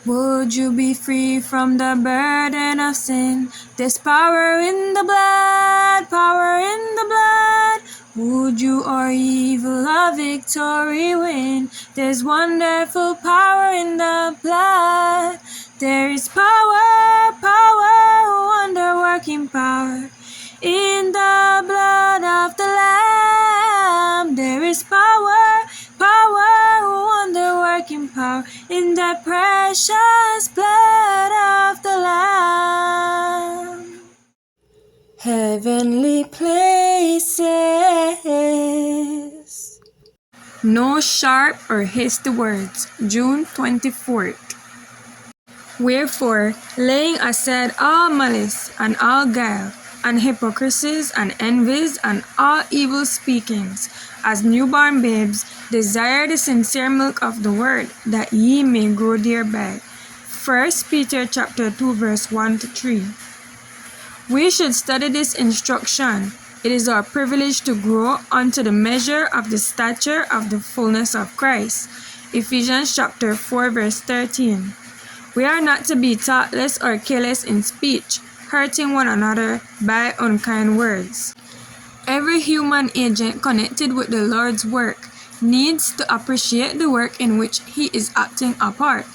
Would you be free from the burden of sin? There's power in the blood, power in the blood. Would you or evil a victory win? There's wonderful power in the blood. There is power, power, wonder-working power in the blood of the Lamb. There is power, power, wonder-working power in the precious blood of the Lamb. Heavenly places. No sharp or hasty words. June 24th. Wherefore, laying aside all malice and all guile, and hypocrisies and envies and all evil speakings, as newborn babes, desire the sincere milk of the word, that ye may grow thereby. 1 Peter chapter 2 verse 1-3. We should study this instruction. It is our privilege to grow unto the measure of the stature of the fulness of Christ. Ephesians chapter 4 verse 13. We are not to be thoughtless or careless in speech, hurting one another by unkind words. Every human agent connected with the Lord's work needs to appreciate the work in which he is acting a part.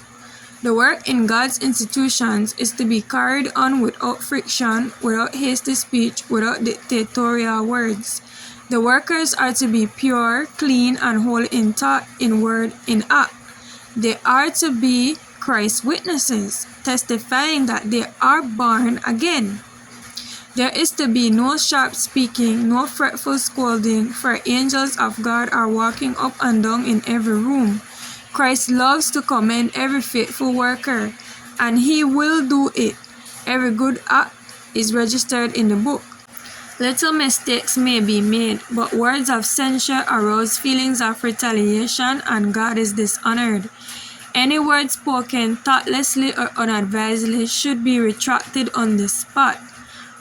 The work in God's institutions is to be carried on without friction, without hasty speech, without dictatorial words. The workers are to be pure, clean, and holy in thought, in word, in act. They are to be Christ's witnesses, testifying that they are born again. There is to be no sharp speaking, no fretful scolding, for angels of God are walking up and down in every room. Christ loves to commend every faithful worker, and he will do it. Every good act is registered in the book. Little mistakes may be made, but words of censure arouse feelings of retaliation, and God is dishonored. Any word spoken thoughtlessly or unadvisedly should be retracted on the spot.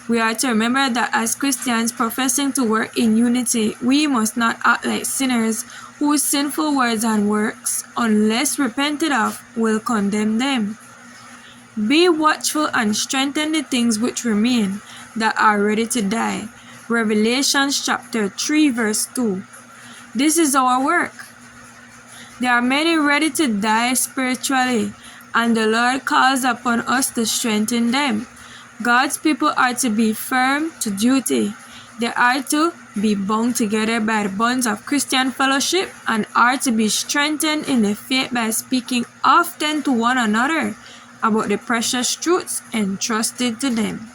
We are to remember that as Christians professing to work in unity, we must not act like sinners whose sinful words and works, unless repented of, will condemn them. Be watchful and strengthen the things which remain, that are ready to die. Revelation chapter 3 verse 2. This is our work. There are many ready to die spiritually, and the Lord calls upon us to strengthen them. God's people are to be firm to duty. They are to be bound together by the bonds of Christian fellowship, and are to be strengthened in the faith by speaking often to one another about the precious truths entrusted to them.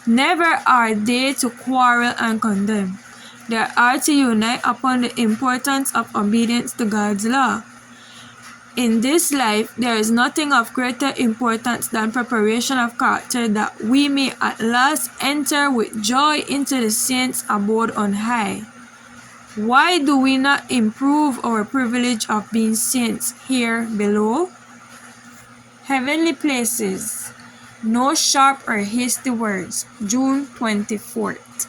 Never are they to quarrel and condemn. They are to unite upon the importance of obedience to God's law. In this life, there is nothing of greater importance than preparation of character, that we may at last enter with joy into the saints' abode on high. Why do we not improve our privilege of being saints here below? Heavenly places. No sharp or hasty words. June 24th.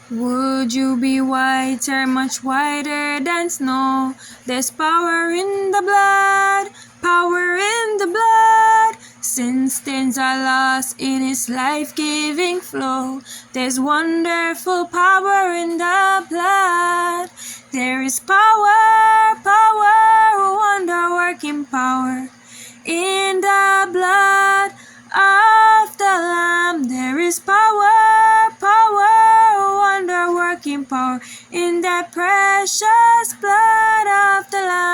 Would you be whiter, much whiter than snow? There's power in the blood, power in the blood. Sin stains are lost in its life-giving flow. There's wonderful power in the blood. There is power, power, wonder-working power in the blood of the Lamb. There is power, power, wonder-working power in the precious blood of the Lamb.